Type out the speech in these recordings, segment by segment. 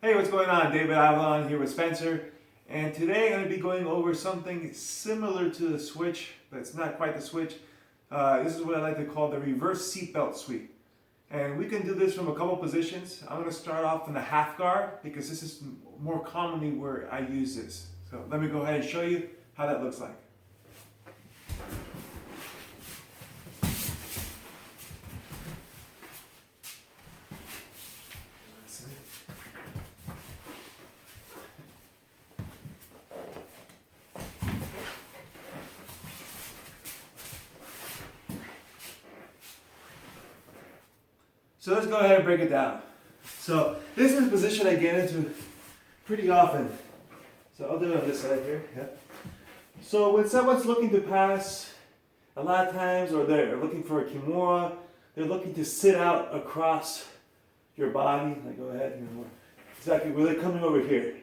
Hey, what's going on? David Avellan here with Spencer, and today I'm going to be going over something similar to the switch, but it's not quite the switch. This is what I like to call the reverse seatbelt sweep. And we can do this from a couple positions. I'm going to start off in the half guard because this is more commonly where I use this. So let me go ahead and show you how that looks like. So let's go ahead and break it down. So this is a position I get into pretty often. So I'll do it on this side here. Yeah. So when someone's looking to pass, a lot of times, or they're looking for a kimura, they're looking to sit out across your body. Like go ahead, exactly where they're coming over here.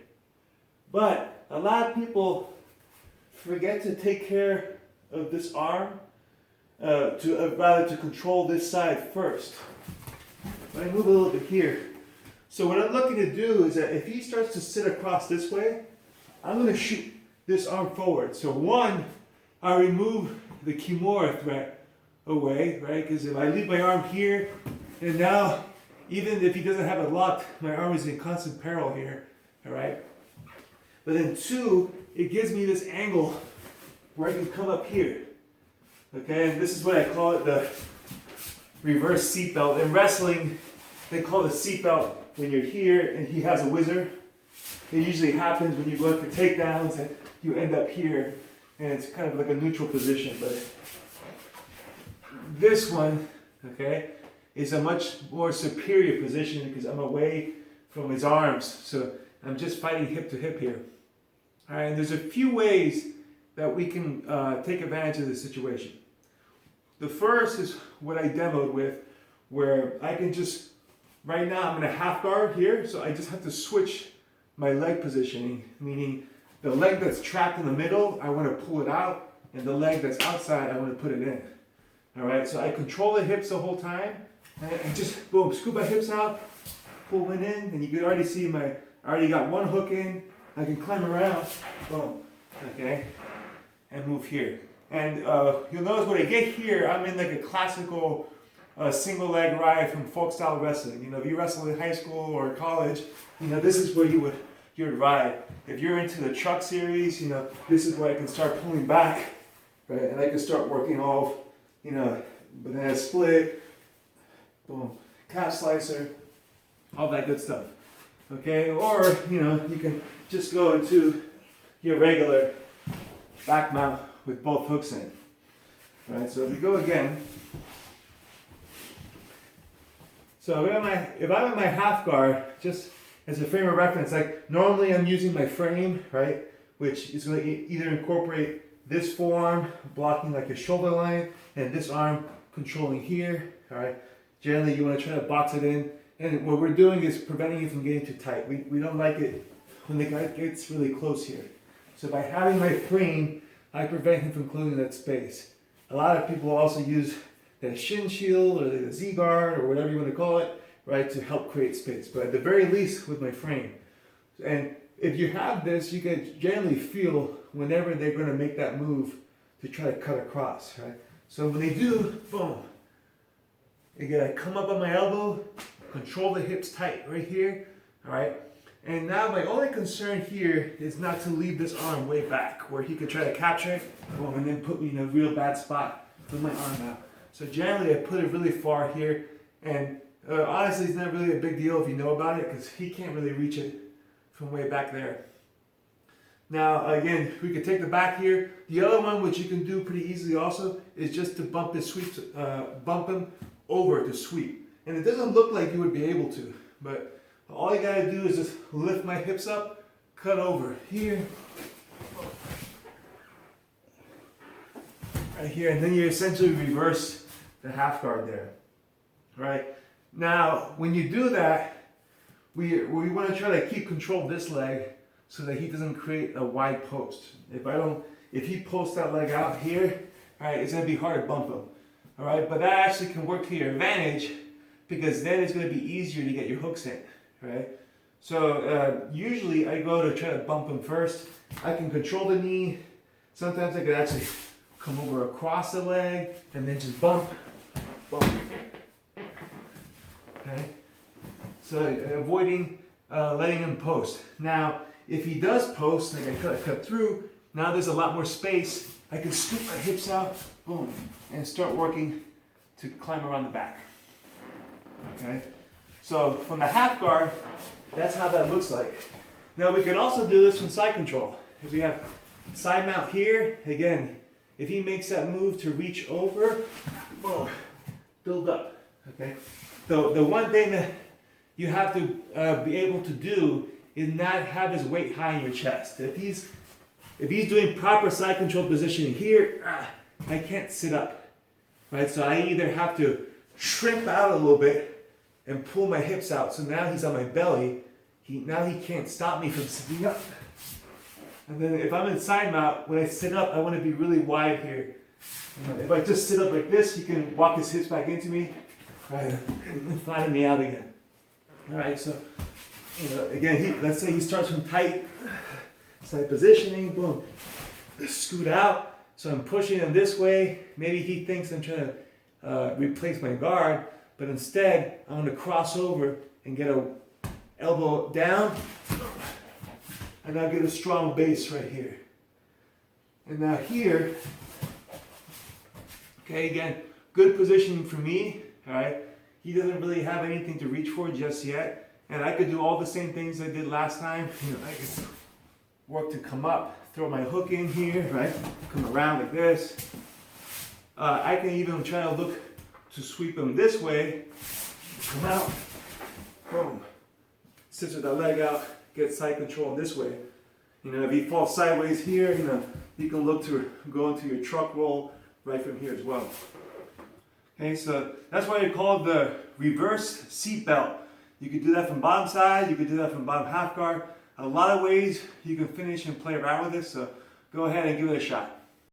But a lot of people forget to take care of this arm, rather to control this side first. I move a little bit here. So what I'm looking to do is that if he starts to sit across this way, I'm going to shoot this arm forward. So one, I remove the kimura threat away, right? Because if I leave my arm here, and now even if he doesn't have it locked, my arm is in constant peril here, all right? But then two, it gives me this angle where I can come up here, okay? And this is what I call it, the reverse seatbelt. In wrestling, they call it a seatbelt when you're here and he has a whizzer. It usually happens when you go for takedowns and you end up here, and it's kind of like a neutral position. But this one, okay, is a much more superior position because I'm away from his arms. So I'm just fighting hip to hip here. All right, and there's a few ways that we can take advantage of this situation. The first is what I demoed with, where I can just, right now I'm in a half guard here, so I just have to switch my leg positioning, meaning the leg that's trapped in the middle, I want to pull it out, and the leg that's outside, I want to put it in. All right, so I control the hips the whole time, and just, boom, scoop my hips out, pull it in, and you can already see I already got one hook in, I can climb around, boom, okay, and move here. And you'll notice when I get here, I'm in like a classical single leg ride from folk style wrestling. You know, if you wrestle in high school or college, you know, this is where you would ride. If you're into the truck series, you know, this is where I can start pulling back, right? And I can start working off, you know, banana split, boom, calf slicer, all that good stuff. Okay, or, you know, you can just go into your regular back mount with both hooks in. Right, so if we go again, so if I'm in my half guard, just as a frame of reference, like normally I'm using my frame, right, which is going to either incorporate this forearm blocking like your shoulder line and this arm controlling here, all right. Generally you want to try to box it in, and what we're doing is preventing it from getting too tight. We don't like it when the guy gets really close here. So by having my frame, I prevent him from closing that space. A lot of people also use the shin shield or the Z-guard or whatever you want to call it, right, to help create space. But at the very least with my frame. And if you have this, you can generally feel whenever they're going to make that move to try to cut across, right? So when they do, boom, again, I come up on my elbow, control the hips tight right here, all right? And now my only concern here is not to leave this arm way back where he could try to capture it and then put me in a real bad spot with my arm out. So generally I put it really far here, and honestly it's not really a big deal if you know about it because he can't really reach it from way back there. Now again, we could take the back here. The other one which you can do pretty easily also is just to bump him over to sweep. And it doesn't look like you would be able to, but all you gotta do is just lift my hips up, cut over here, right here, and then you essentially reverse the half guard there, right? Now, when you do that, we want to try to keep control of this leg so that he doesn't create a wide post. If he posts that leg out here, all right, it's gonna be hard to bump him, all right? But that actually can work to your advantage because then it's gonna be easier to get your hooks in. Right? So usually I go to try to bump him first. I can control the knee. Sometimes I can actually come over across the leg and then just bump. Okay. So avoiding letting him post. Now, if he does post, like I cut through, now there's a lot more space. I can scoop my hips out, boom, and start working to climb around the back. Okay. So from the half guard, that's how that looks like. Now we can also do this from side control. If we have side mount here, again, if he makes that move to reach over, boom, build up. Okay. So the one thing that you have to be able to do is not have his weight high in your chest. If he's doing proper side control positioning here, I can't sit up, right? So I either have to shrimp out a little bit and pull my hips out. So now he's on my belly. Now he can't stop me from sitting up. And then if I'm in side mount, when I sit up, I want to be really wide here. If I just sit up like this, he can walk his hips back into me, right, and flatten me out again. All right, so again, let's say he starts from tight side positioning, boom, scoot out. So I'm pushing him this way. Maybe he thinks I'm trying to replace my guard, but instead I'm going to cross over and get a elbow down, and now get a strong base right here. And now here, okay, again, good positioning for me. All right, he doesn't really have anything to reach for just yet, and I could do all the same things I did last time. I could work to come up, throw my hook in here, right? Come around like this. I can even try to look to sweep him this way. Come out, boom. Scissor that leg out, get side control this way. If he falls sideways here, you can look to go into your truck roll right from here as well. Okay, so that's why you call it the reverse seatbelt. You could do that from bottom side, you could do that from bottom half guard. A lot of ways you can finish and play around with this, so go ahead and give it a shot.